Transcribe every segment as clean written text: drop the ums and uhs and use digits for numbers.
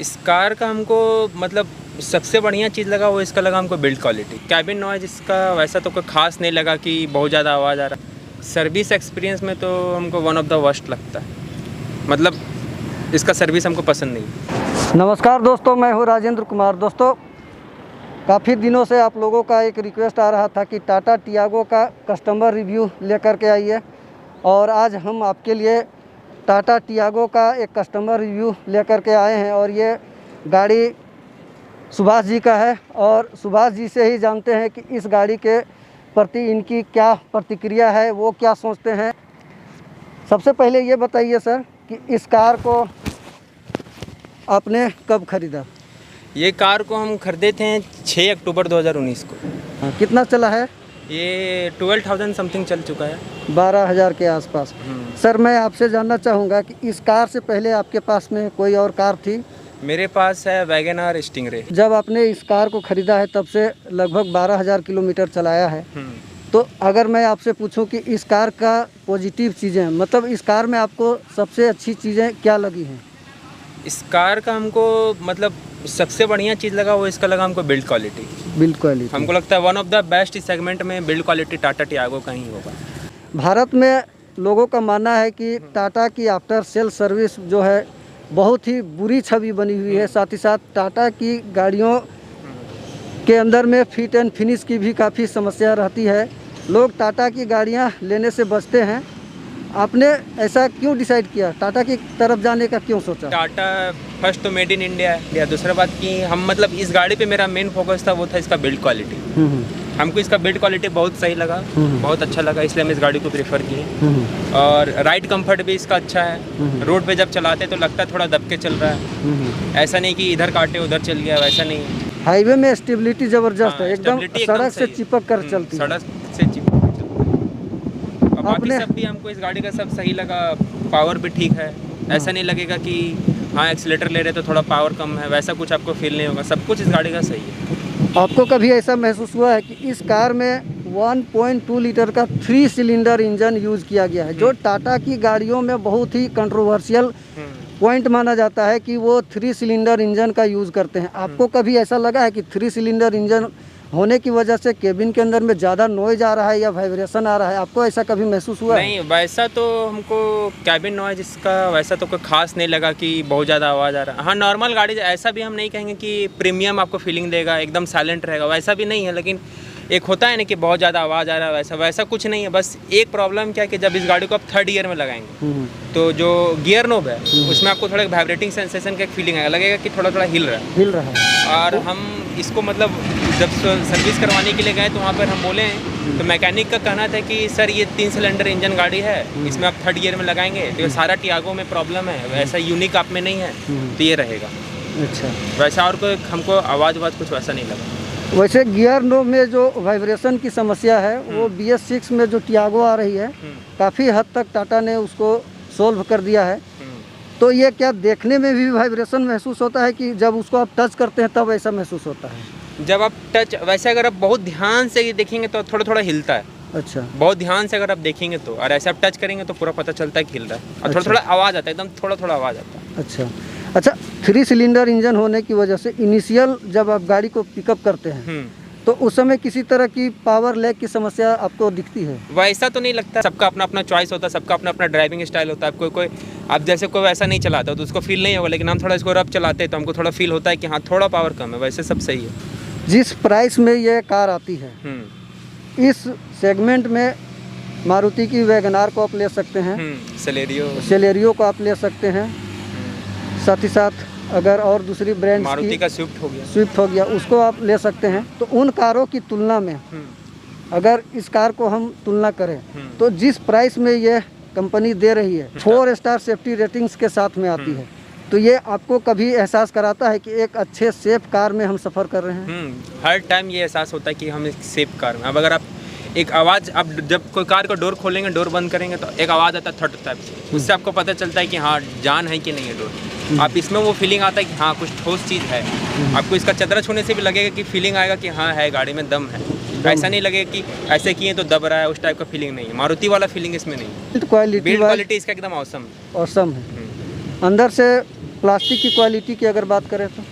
इस कार का हमको मतलब सबसे बढ़िया चीज़ लगा वो इसका लगा हमको बिल्ड क्वालिटी। कैबिन नॉइज़ इसका वैसा तो कोई ख़ास नहीं लगा कि बहुत ज़्यादा आवाज़ आ रहा। सर्विस एक्सपीरियंस में तो हमको वन ऑफ द वर्स्ट लगता है, मतलब इसका सर्विस हमको पसंद नहीं। नमस्कार दोस्तों, मैं हूँ राजेंद्र कुमार। दोस्तों, काफ़ी दिनों से आप लोगों का एक रिक्वेस्ट आ रहा था कि टाटा टियागो का कस्टमर रिव्यू लेकर के आइए, और आज हम आपके लिए टाटा टियागो का एक कस्टमर रिव्यू लेकर के आए हैं। और ये गाड़ी सुभाष जी का है, और सुभाष जी से ही जानते हैं कि इस गाड़ी के प्रति इनकी क्या प्रतिक्रिया है, वो क्या सोचते हैं। सबसे पहले ये बताइए सर कि इस कार को आपने कब खरीदा? ये कार को हम खरीदे थे 6 अक्टूबर 2019 को। कितना चला है? ये 12,000 समथिंग चल चुका है, 12,000 के आसपास। सर, मैं आपसे जानना चाहूँगा कि इस कार से पहले आपके पास में कोई और कार थी? मेरे पास है वैगनआर स्टिंगरे। जब आपने इस कार को ख़रीदा है तब से लगभग 12,000 किलोमीटर चलाया है। तो अगर मैं आपसे पूछूं कि इस कार का पॉजिटिव चीज़ें, मतलब इस कार में आपको सबसे अच्छी चीज़ें क्या लगी हैं? इस कार का हमको मतलब सबसे बढ़िया चीज़ लगा वो इसका लगा हमको बिल्ड क्वालिटी। बिल्ड क्वालिटी हमको लगता है वन ऑफ द बेस्ट इस सेगमेंट में बिल्ड क्वालिटी टाटा टियागो का ही होगा। भारत में लोगों का मानना है कि टाटा की आफ्टर सेल सर्विस जो है बहुत ही बुरी छवि बनी हुई है। साथ ही साथ टाटा की गाड़ियों के अंदर में फिट एंड फिनिश की भी काफ़ी समस्या रहती है। लोग टाटा की गाड़ियां लेने से बचते हैं। आपने ऐसा क्यों डिसाइड किया, टाटा की तरफ जाने का क्यों सोचा? टाटा फर्स्ट तो मेड इन इंडिया है, या दूसरा बात कि हम मतलब इस गाड़ी पे मेरा मेन फोकस था वो था इसका बिल्ड क्वालिटी। हमको इसका बिल्ड क्वालिटी बहुत सही लगा, बहुत अच्छा लगा, इसलिए हम इस गाड़ी को प्रेफर किए। और राइड कंफर्ट भी इसका अच्छा है। रोड पे जब चलाते तो लगता है थोड़ा दब के चल रहा है, ऐसा नहीं कि इधर काटे उधर चल गया, वैसा नहीं है। हाईवे में स्टेबिलिटी जबरदस्त है, एकदम सड़क से चिपक कर चलती है। सड़क से चिपक कर चलती है। और बाकी सब भी हमको इस गाड़ी का सब सही लगा। पावर भी ठीक है, ऐसा नहीं लगेगा कि हाँ एक्सीलेटर ले रहे तो थोड़ा पावर कम है, वैसा कुछ आपको फील नहीं होगा। सब कुछ इस गाड़ी का सही है। आपको कभी ऐसा महसूस हुआ है कि इस कार में 1.2 लीटर का 3 सिलेंडर इंजन यूज़ किया गया है, जो टाटा की गाड़ियों में बहुत ही कंट्रोवर्शियल पॉइंट माना जाता है कि वो 3 सिलेंडर इंजन का यूज़ करते हैं? आपको कभी ऐसा लगा है कि 3 सिलेंडर इंजन होने की वजह से केबिन के अंदर में ज़्यादा नॉइज़ आ रहा है या वाइब्रेशन आ रहा है? आपको ऐसा कभी महसूस हुआ है? नहीं, वैसा तो हमको कैबिन नॉइज़ इसका वैसा तो कोई ख़ास नहीं लगा कि बहुत ज़्यादा आवाज़ आ रहा है। हाँ, नॉर्मल गाड़ी, ऐसा भी हम नहीं कहेंगे कि प्रीमियम आपको फीलिंग देगा, एकदम साइलेंट रहेगा, वैसा भी नहीं है। लेकिन एक होता है ना कि बहुत ज़्यादा आवाज़ आ रहा है, वैसा कुछ नहीं है। बस एक प्रॉब्लम क्या है कि जब इस गाड़ी को आप 3rd ईयर में लगाएंगे तो जो गियर नोब है उसमें आपको थोड़ा वाइब्रेटिंग सेंसेशन का एक फीलिंग आएगा, लगेगा कि थोड़ा थोड़ा हिल रहा है। और हम इसको मतलब जब सर्विस करवाने के लिए गए तो वहाँ पर हम बोले तो मैकेनिक का कहना था कि सर ये 3 सिलेंडर इंजन गाड़ी है, इसमें आप 3rd ईयर में लगाएंगे तो ये सारा टियागो में प्रॉब्लम है, वैसा यूनिक आप में नहीं है तो ये रहेगा। अच्छा, वैसा और कोई हमको आवाज़ कुछ वैसा नहीं लगा। वैसे गियर नोब में जो वाइब्रेशन की समस्या है वो BS6 में जो टियागो आ रही है काफ़ी हद तक टाटा ने उसको सोल्व कर दिया है। तो ये क्या देखने में भी वाइब्रेशन महसूस होता है कि जब उसको आप टच करते हैं तब ऐसा महसूस होता है? जब आप टच, वैसे अगर आप बहुत ध्यान से देखेंगे तो थोड़ा थोड़ा हिलता है। अच्छा, बहुत ध्यान से अगर आप देखेंगे तो, और ऐसे आप टच करेंगे तो पूरा पता चलता है कि हिल रहा है। और थोड़ा थोड़ा आवाज़ आता है, एकदम थोड़ा थोड़ा आवाज़ आता है। अच्छा, 3 सिलेंडर इंजन होने की वजह से इनिशियल जब आप गाड़ी को पिकअप करते हैं तो उस समय किसी तरह की पावर लैग की समस्या आपको दिखती है? वैसा तो नहीं लगता, सबका अपना अपना चॉइस होता है, सबका अपना अपना ड्राइविंग स्टाइल होता है। कोई आप जैसे कोई वैसा नहीं चलाता तो उसको फील नहीं होगा, लेकिन हम थोड़ा इसको रफ चलाते हैं तो हमको थोड़ा फील होता है कि हाँ थोड़ा पावर कम है। वैसे सब सही है। जिस प्राइस में ये कार आती है इस सेगमेंट में मारुति की वैगनआर को आप ले सकते हैं, सेलेरियो को आप ले सकते हैं, साथ ही साथ अगर और दूसरी ब्रांड मारुति का स्विफ्ट हो गया उसको आप ले सकते हैं। तो उन कारों की तुलना में अगर इस कार को हम तुलना करें तो जिस प्राइस में ये कंपनी दे रही है 4 स्टार सेफ्टी रेटिंग्स के साथ में आती है, तो ये आपको कभी एहसास कराता है कि एक अच्छे सेफ कार में हम सफ़र कर रहे हैं? हर टाइम ये एहसास होता है कि हम एक सेफ कार में। अब अगर आप एक आवाज़, आप जब कोई कार का डोर खोलेंगे, डोर बंद करेंगे तो एक आवाज़ आता है थट टाइप से, उससे आपको पता चलता है कि हाँ जान है कि नहीं है डोर। आप इसमें वो फीलिंग आता है कि हाँ कुछ ठोस चीज़ है। आपको इसका चदरा छूने से भी लगेगा कि फीलिंग आएगा कि हाँ है, गाड़ी में दम है। ऐसा नहीं लगेगा कि ऐसे किए तो दब रहा है, उस टाइप का फीलिंग नहीं है। मारुति वाला फीलिंग इसमें नहीं है। बिल्ड क्वालिटी इसका एकदम ऑसम है। अंदर से प्लास्टिक की क्वालिटी की अगर बात करें तो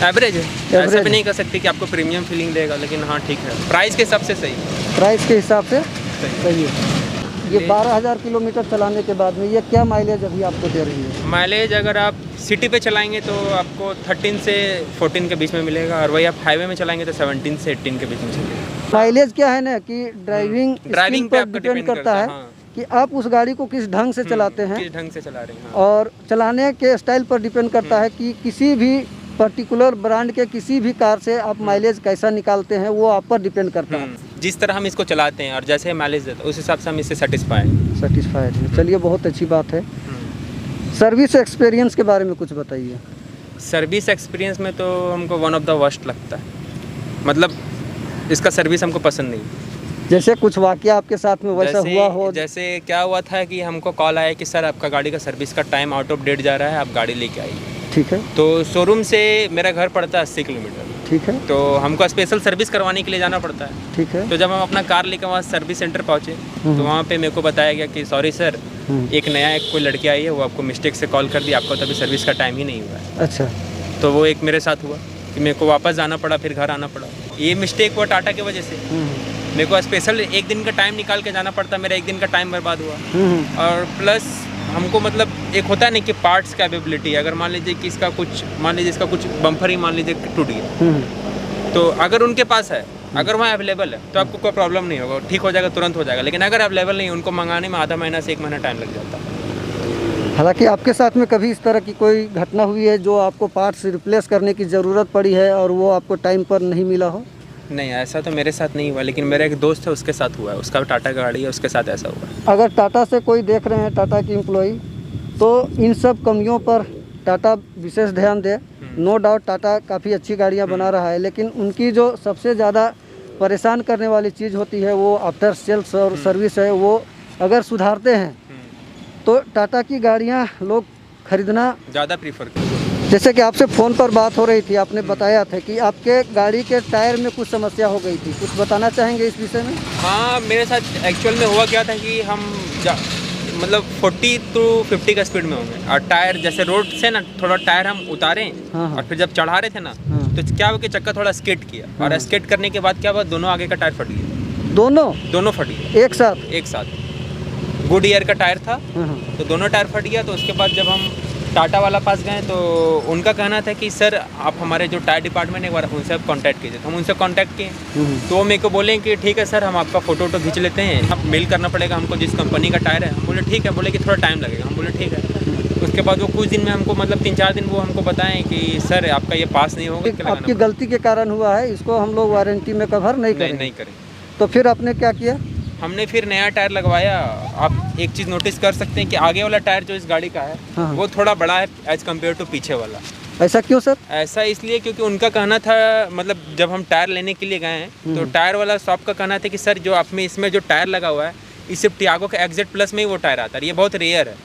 एवरेज है, ऐसा भी नहीं कर सकते कि आपको प्रीमियम फीलिंग देगा, लेकिन हाँ ठीक है, प्राइस के हिसाब से सही है। प्राइस के हिसाब से सही है। ये 12,000 किलोमीटर चलाने के बाद में ये क्या माइलेज अभी आपको दे रही है? माइलेज अगर आप सिटी पे चलाएंगे तो आपको 13 से 14 के बीच में मिलेगा, और वही आप हाईवे में चलाएंगे तो 17 से 18 के बीच में चलेगा। माइलेज क्या है ना कि ड्राइविंग ड्राइविंग पर पे आपका डिपेंड करता है हाँ। कि आप उस गाड़ी को किस ढंग से चलाते हैं, किस ढंग से चला रहे हैं हाँ। और चलाने के स्टाइल पर डिपेंड करता है कि किसी भी पर्टिकुलर ब्रांड के किसी भी कार से आप माइलेज कैसा निकालते हैं, वो आप पर डिपेंड करता है। जिस तरह हम इसको चलाते हैं और जैसे माइलेज देता है उस हिसाब से हम इससे सेटिस्फाइड हैं। चलिए, बहुत अच्छी बात है। सर्विस एक्सपीरियंस के बारे में कुछ बताइए। सर्विस एक्सपीरियंस में तो हमको वन ऑफ द वर्स्ट लगता है, मतलब इसका सर्विस हमको पसंद नहीं। जैसे कुछ वाकया आपके साथ में वैसा हुआ हो? जैसे क्या हुआ था कि हमको कॉल आया कि सर आपका गाड़ी का सर्विस का टाइम आउट ऑफ डेट जा रहा है, आप गाड़ी लेके आइए। ठीक है। तो शोरूम से मेरा घर पड़ता है 80 किलोमीटर। ठीक है। तो हमको स्पेशल सर्विस करवाने के लिए जाना पड़ता है। ठीक है। तो जब हम अपना कार लेकर वहाँ सर्विस सेंटर पहुँचे तो वहाँ पे मेरे को बताया गया कि सॉरी सर, एक नया कोई लड़की आई है, वो आपको मिस्टेक से कॉल कर दिया, आपका तो अभी सर्विस का टाइम ही नहीं हुआ है। अच्छा। तो वो एक मेरे साथ हुआ कि मेरे को वापस जाना पड़ा, फिर घर आना पड़ा। ये मिस्टेक हुआ टाटा की वजह से। मेरे को स्पेशल एक दिन का टाइम निकाल के जाना पड़ता, मेरा एक दिन का टाइम बर्बाद हुआ। और प्लस हमको मतलब एक होता है नहीं कि पार्ट्स का अवेलेबिलिटी, अगर मान लीजिए कि इसका कुछ बम्पर ही मान लीजिए टूट गया, तो अगर उनके पास है, अगर वहाँ अवेलेबल है तो आपको कोई प्रॉब्लम नहीं होगा, ठीक हो जाएगा, तुरंत हो जाएगा। लेकिन अगर अवेलेबल नहीं, उनको मंगाने में आधा महीना से 1 महीना टाइम लग जाता है। हालांकि आपके साथ में कभी इस तरह की कोई घटना हुई है जो आपको पार्ट्स रिप्लेस करने की ज़रूरत पड़ी है और वो आपको टाइम पर नहीं मिला हो? नहीं, ऐसा तो मेरे साथ नहीं हुआ, लेकिन मेरा एक दोस्त है उसके साथ हुआ है, उसका टाटा का गाड़ी है, उसके साथ ऐसा हुआ है। अगर टाटा से कोई देख रहे हैं, टाटा की एम्प्लॉई, तो इन सब कमियों पर टाटा विशेष ध्यान दे। नो डाउट टाटा काफ़ी अच्छी गाड़ियां बना रहा है, लेकिन उनकी जो सबसे ज़्यादा परेशान करने वाली चीज़ होती है वो आफ्टर सेल्स और सर्विस है। वो अगर सुधारते हैं तो टाटा की गाड़ियां लोग खरीदना ज़्यादा प्रीफर करते हैं। जैसे कि आपसे फ़ोन पर बात हो रही थी, आपने बताया था कि आपके गाड़ी के टायर में कुछ समस्या हो गई थी, कुछ बताना चाहेंगे इस विषय में? हाँ, मेरे साथ एक्चुअल में हुआ क्या था कि हम मतलब 40 to 50 का स्पीड में होंगे, और टायर जैसे रोड से ना थोड़ा टायर हम उतारें, हाँ। और फिर जब चढ़ा रहे थे ना, तो क्या हुआ कि चक्का थोड़ा स्किड किया, और स्किड करने के बाद क्या हुआ, दोनों आगे का टायर फट गया। दोनों फट गए एक साथ। गुड ईयर का टायर था, तो दोनों टायर फट गया। तो उसके बाद जब हम टाटा वाला पास गए तो उनका कहना था कि सर आप हमारे जो टायर डिपार्टमेंट है एक बार उनसे आप कांटेक्ट कीजिए। तो हम उनसे कांटेक्ट किए, तो वो मेरे को बोले कि ठीक है सर, हम आपका फ़ोटो खींच लेते हैं, आप मेल करना पड़ेगा हमको जिस कंपनी का टायर है। हम बोले ठीक है, बोले कि थोड़ा टाइम लगेगा। हम बोले ठीक है। उसके बाद वो कुछ दिन में हमको मतलब 3-4 दिन वो हमको बताएं कि सर आपका ये पास नहीं होगा, आपकी गलती के कारण हुआ है, इसको हम लोग वारंटी में कवर नहीं करें। तो फिर आपने क्या किया? हमने फिर नया टायर लगवाया। आप एक चीज़ नोटिस कर सकते हैं कि आगे वाला टायर जो इस गाड़ी का है, हाँ। वो थोड़ा बड़ा है एज कम्पेयर टू पीछे वाला। ऐसा क्यों सर? ऐसा इसलिए क्योंकि उनका कहना था, मतलब जब हम टायर लेने के लिए गए हैं तो टायर वाला शॉप का कहना था कि सर जो आप में इसमें जो टायर लगा हुआ है, इस सिर्फ टियागो का XZ प्लस में ही वो टायर आता है, ये बहुत रेयर है,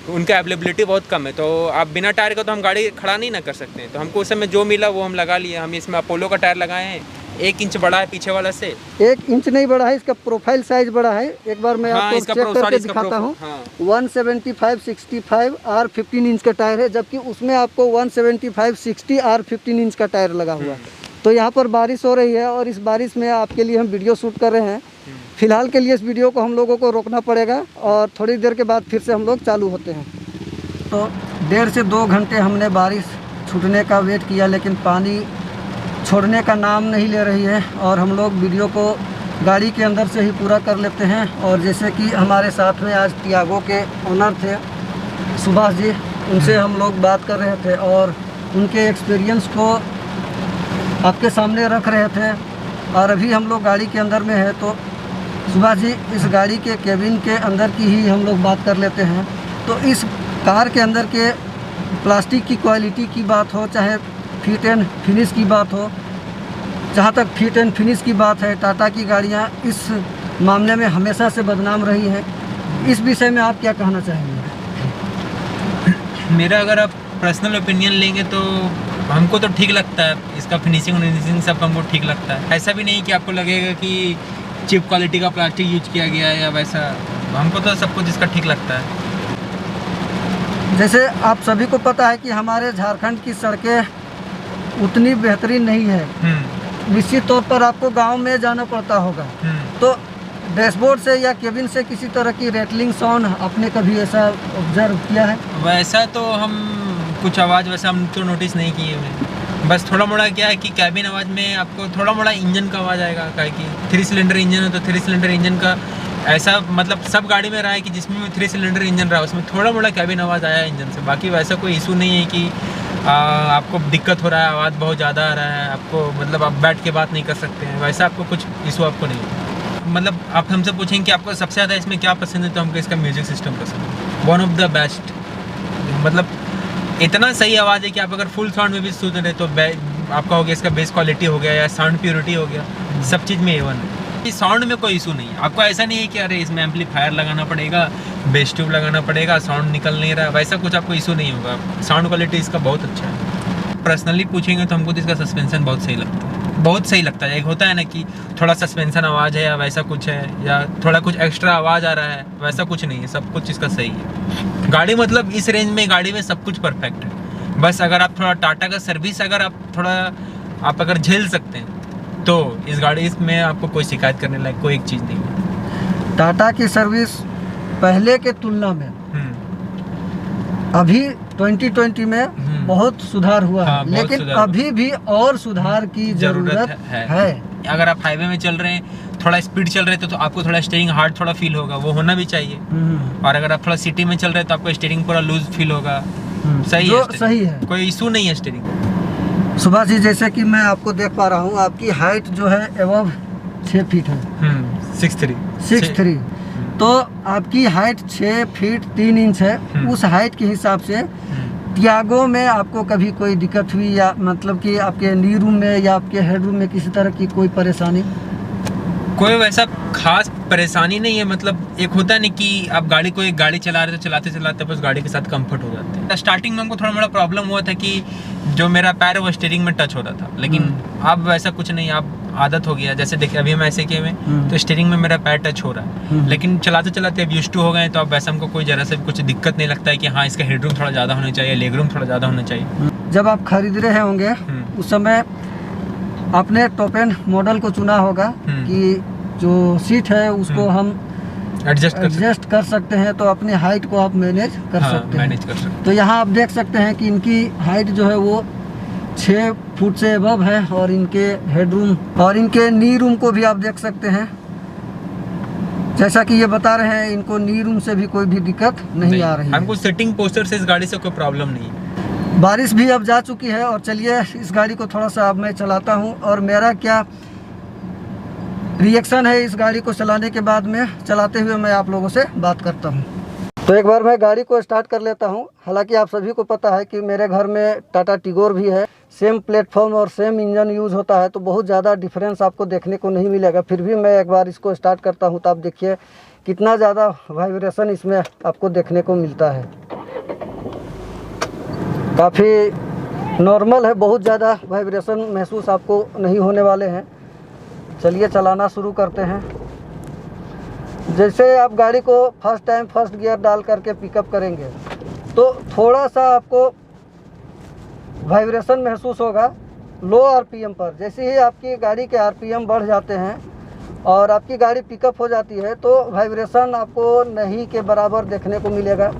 तो उनका अवेलेबिलिटी बहुत कम है। तो आप बिना टायर का तो हम गाड़ी खड़ा नहीं ना कर सकते हैं। तो हमको उस समय जो मिला वो हम लगा लिए। हम इसमें अपोलो का टायर लगाए हैं, 1 इंच बड़ा है पीछे वाला से। 1 इंच नहीं बड़ा है, इसका प्रोफाइल साइज बड़ा है। एक बार मैं आपको चेक करके दिखाता हूँ। 175/65 R15 इंच का टायर है, जबकि उसमें आपको 175/60 R15 इंच का टायर लगा हुआ है। तो यहाँ पर बारिश हो रही है और इस बारिश में आपके लिए हम वीडियो शूट कर रहे हैं। फिलहाल के लिए इस वीडियो को हम लोगों को रोकना पड़ेगा और थोड़ी देर के बाद फिर से हम लोग चालू होते हैं। तो 1.5 से 2 घंटे हमने बारिश छूटने का वेट किया, लेकिन पानी छोड़ने का नाम नहीं ले रही है और हम लोग वीडियो को गाड़ी के अंदर से ही पूरा कर लेते हैं। और जैसे कि हमारे साथ में आज टियागो के ओनर थे सुभाष जी, उनसे हम लोग बात कर रहे थे और उनके एक्सपीरियंस को आपके सामने रख रहे थे। और अभी हम लोग गाड़ी के अंदर में है, तो सुभाष जी इस गाड़ी के केबिन के अंदर की ही हम लोग बात कर लेते हैं। तो इस कार के अंदर के प्लास्टिक की क्वालिटी की बात हो, चाहे फिट एंड फिनिश की बात हो, जहाँ तक फिट एंड फिनिश की बात है, टाटा की गाड़ियाँ इस मामले में हमेशा से बदनाम रही हैं। इस विषय में आप क्या कहना चाहेंगे? मेरा अगर आप पर्सनल ओपिनियन लेंगे तो हमको तो ठीक लगता है, इसका फिनिशिंग सब हमको ठीक लगता है। ऐसा भी नहीं कि आपको लगेगा कि चीप क्वालिटी का प्लास्टिक यूज किया गया है या वैसा, हमको तो सब कुछ इसका ठीक लगता है। जैसे आप सभी को पता है कि हमारे झारखंड की सड़कें उतनी बेहतरीन नहीं है। निश्चित तौर पर आपको गांव में जाना पड़ता होगा, तो डैशबोर्ड से या केबिन से किसी तरह की रेटलिंग साउंड आपने कभी ऐसा ऑब्जर्व किया है? वैसा तो हम कुछ आवाज़ वैसा हम तो नोटिस नहीं किए हुए। बस थोड़ा मोड़ा क्या है कि कैबिन आवाज़ में आपको थोड़ा मोड़ा इंजन का आवाज़ आएगा, क्या कि 3 सिलेंडर इंजन है तो 3 सिलेंडर इंजन का ऐसा मतलब सब गाड़ी में रहा है कि जिसमें 3 सिलेंडर इंजन रहा है उसमें थोड़ा मोड़ा कैबिन आवाज़ आया इंजन से। बाकी वैसा कोई इशू नहीं है कि आपको दिक्कत हो रहा है, आवाज़ बहुत ज़्यादा आ रहा है, आपको मतलब आप बैठ के बात नहीं कर सकते हैं, वैसा आपको कुछ इशू आपको नहीं है। मतलब आप हमसे पूछेंगे कि आपको सबसे ज़्यादा इसमें क्या पसंद है, तो हमको इसका म्यूज़िक सिस्टम पसंद है, वन ऑफ द बेस्ट। मतलब इतना सही आवाज़ है कि आप अगर फुल साउंड में भी सुन रहे तो आपका हो गया इसका बेस क्वालिटी हो गया या साउंड प्योरिटी हो गया, सब चीज़ में A1 है। इस साउंड में कोई इशू नहीं है, आपको ऐसा नहीं है कि अरे इसमें एम्पलीफायर लगाना पड़ेगा, बेस ट्यूब लगाना पड़ेगा, साउंड निकल नहीं रहा, वैसा कुछ आपको इशू नहीं होगा। साउंड क्वालिटी इसका बहुत अच्छा है। पर्सनली पूछेंगे तो हमको तो इसका सस्पेंसन बहुत सही लगता है, बहुत सही लगता है। एक होता है ना कि थोड़ा सस्पेंसन आवाज़ है या वैसा कुछ है या थोड़ा कुछ एक्स्ट्रा आवाज़ आ रहा है, वैसा कुछ नहीं है, सब कुछ इसका सही है। गाड़ी मतलब इस रेंज में गाड़ी में सब कुछ परफेक्ट है। बस अगर आप थोड़ा टाटा का सर्विस अगर आप अगर झेल सकते हैं तो इस गाड़ी इसमें आपको कोई शिकायत करने लायक कोई एक चीज़ नहीं है। टाटा की सर्विस पहले के तुलना में अभी 2020 में बहुत सुधार हुआ है, लेकिन सुधार अभी भी और सुधार की जरूरत है। अगर आप हाईवे में चल रहे हैं, थोड़ा स्पीड चल रहे थे तो आपको थोड़ा स्टीयरिंग हार्ड थोड़ा फील होगा, वो होना भी चाहिए। और अगर आप थोड़ा सिटी में चल रहे हैं तो आपको स्टीयरिंग पूरा लूज फील होगा। सही है, कोई इशू नहीं है स्टीयरिंग। सुभाष जी, जैसे कि मैं आपको देख पा रहा हूँ, आपकी हाइट जो है एबव 6 फीट है। 6'3", तो आपकी हाइट 6 फीट 3 इंच है। उस हाइट के हिसाब से टियागो में आपको कभी कोई दिक्कत हुई या मतलब कि आपके नी रूम में या आपके हेड रूम में किसी तरह की कोई परेशानी? कोई वैसा खास परेशानी नहीं है। मतलब एक होता है नहीं कि आप गाड़ी चला रहे तो चलाते चलाते बस गाड़ी के साथ कंफर्ट हो जाते हैं। स्टार्टिंग में हमको थोड़ा बड़ा प्रॉब्लम हुआ था कि जो मेरा पैर है वो स्टीयरिंग में टच हो रहा था, लेकिन अब वैसा कुछ नहीं, अब आदत हो गया। जैसे देखिए अभी हम ऐसे किए हुए तो स्टीयरिंग में मेरा पैर टच हो रहा है, लेकिन चलाते चलाते अब यूज्ड टू हो गए तो अब वैसा हमको कोई जरा से कुछ दिक्कत नहीं लगता है कि हाँ इसका हेडरूम थोड़ा ज़्यादा होना चाहिए, लेग रूम थोड़ा ज़्यादा होना चाहिए। जब आप खरीद रहे होंगे उस समय आपने टॉप एंड मॉडल को चुना होगा कि जो सीट है उसको हम एडजस्ट कर सकते हैं, तो अपनी हाइट को आप मैनेज कर सकते हैं। तो यहाँ आप देख सकते हैं कि इनकी हाइट जो है वो 6 फुट से अबव है, और इनके हेडरूम और इनके नी रूम को भी आप देख सकते हैं। जैसा कि ये बता रहे हैं, इनको नी रूम से भी कोई भी दिक्कत नहीं आ रही है। हमको सिटिंग पोस्चर से इस गाड़ी से कोई प्रॉब्लम नहीं है। बारिश भी अब जा चुकी है, और चलिए इस गाड़ी को थोड़ा सा अब मैं चलाता हूँ और मेरा क्या रिएक्शन है इस गाड़ी को चलाने के बाद में, चलाते हुए मैं आप लोगों से बात करता हूँ। तो एक बार मैं गाड़ी को स्टार्ट कर लेता हूँ। हालांकि आप सभी को पता है कि मेरे घर में टाटा टिगोर भी है, सेम प्लेटफॉर्म और सेम इंजन यूज़ होता है, तो बहुत ज़्यादा डिफरेंस आपको देखने को नहीं मिलेगा। फिर भी मैं एक बार इसको स्टार्ट करता हूँ तो आप देखिए कितना ज़्यादा वाइब्रेशन इसमें आपको देखने को मिलता है। काफ़ी नॉर्मल है, बहुत ज़्यादा वाइब्रेशन महसूस आपको नहीं होने वाले हैं। चलिए चलाना शुरू करते हैं। जैसे आप गाड़ी को फर्स्ट टाइम फर्स्ट गियर डाल करके पिकअप करेंगे तो थोड़ा सा आपको वाइब्रेशन महसूस होगा लो आरपीएम पर। जैसे ही आपकी गाड़ी के आरपीएम बढ़ जाते हैं और आपकी गाड़ी पिकअप हो जाती है तो वाइब्रेशन आपको नहीं के बराबर देखने को मिलेगा।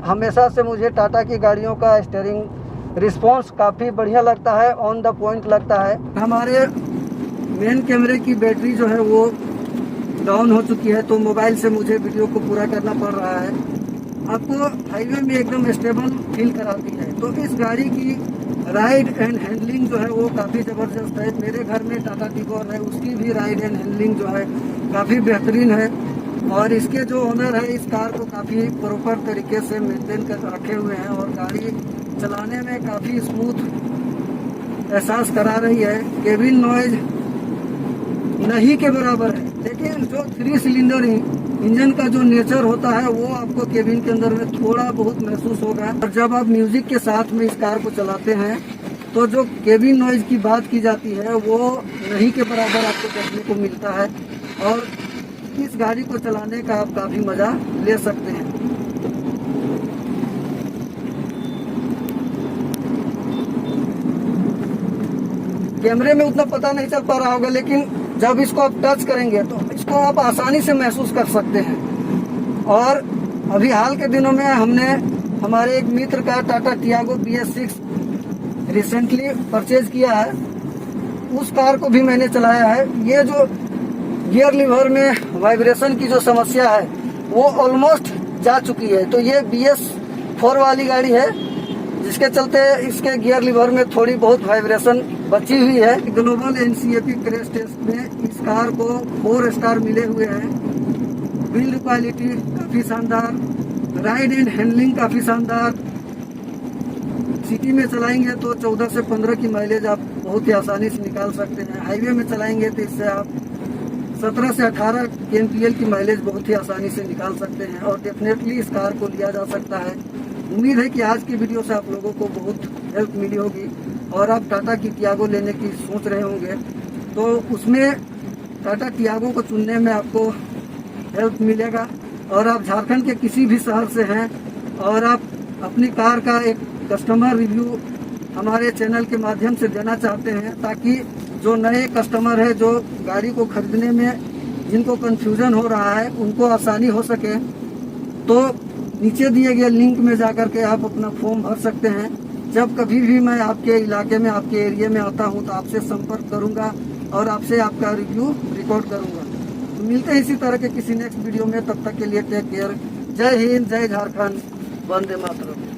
हमेशा से मुझे टाटा की गाड़ियों का स्टीयरिंग रिस्पॉन्स काफ़ी बढ़िया लगता है, ऑन द पॉइंट लगता है। हमारे मेन कैमरे की बैटरी जो है वो डाउन हो चुकी है, तो मोबाइल से मुझे वीडियो को पूरा करना पड़ रहा है। आपको हाईवे में एकदम स्टेबल फील कराती है। तो इस गाड़ी की राइड एंड हैंडलिंग जो है वो काफ़ी ज़बरदस्त है। मेरे घर में टाटा टिगोर है, उसकी भी राइड एंड हैंडलिंग जो है काफ़ी बेहतरीन है, और इसके जो ओनर है इस कार को काफ़ी प्रॉपर तरीके से मेंटेन कर रखे हुए हैं, और गाड़ी चलाने में काफ़ी स्मूथ एहसास करा रही है। केबिन नॉइज नहीं के बराबर है, लेकिन जो 3 सिलेंडर इंजन का जो नेचर होता है वो आपको केबिन के अंदर में थोड़ा बहुत महसूस होगा। और जब आप म्यूजिक के साथ में इस कार को चलाते हैं तो जो केबिन नॉइज की बात की जाती है वो नहीं के बराबर आपको देखने को मिलता है, और इस गाड़ी को चलाने का आप काफ़ी मज़ा ले सकते हैं। कैमरे में उतना पता नहीं चल पा रहा होगा, लेकिन जब इसको आप टच करेंगे तो इसको आप आसानी से महसूस कर सकते हैं। और अभी हाल के दिनों में हमने हमारे एक मित्र का Tata Tiago BS6 recently purchase किया है, उस कार को भी मैंने चलाया है। ये जो गियर लीवर में वाइब्रेशन की जो समस्या है वो ऑलमोस्ट जा चुकी है। तो ये BS4 वाली गाड़ी है, जिसके चलते इसके गियर लीवर में थोड़ी बहुत वाइब्रेशन बची हुई है। ग्लोबल NCAP क्रैश टेस्ट में इस कार को 4 स्टार मिले हुए हैं। बिल्ड क्वालिटी काफ़ी शानदार, राइड एंड हैंडलिंग काफ़ी शानदार। सिटी में चलाएंगे तो 14 से 15 की माइलेज आप बहुत ही आसानी से निकाल सकते हैं। हाईवे में चलाएंगे तो इससे आप 17 से 18 kmpl की माइलेज बहुत ही आसानी से निकाल सकते हैं। और डेफिनेटली इस कार को लिया जा सकता है। उम्मीद है कि आज की वीडियो से आप लोगों को बहुत हेल्प मिली होगी और आप टाटा की टियागो लेने की सोच रहे होंगे तो उसमें टाटा टियागो को चुनने में आपको हेल्प मिलेगा। और आप झारखंड के किसी भी शहर से हैं और आप अपनी कार का एक कस्टमर रिव्यू हमारे चैनल के माध्यम से देना चाहते हैं, ताकि जो नए कस्टमर है जो गाड़ी को खरीदने में जिनको कंफ्यूजन हो रहा है उनको आसानी हो सके, तो नीचे दिए गए लिंक में जाकर के आप अपना फॉर्म भर सकते हैं। जब कभी भी मैं आपके इलाके में, आपके एरिया में आता हूं तो आपसे संपर्क करूंगा और आपसे आपका रिव्यू रिकॉर्ड करूंगा। तो मिलते हैं इसी तरह के किसी नेक्स्ट वीडियो में, तब तक के लिए टेक केयर। जय हिंद, जय झारखंड, वंदे मातरम।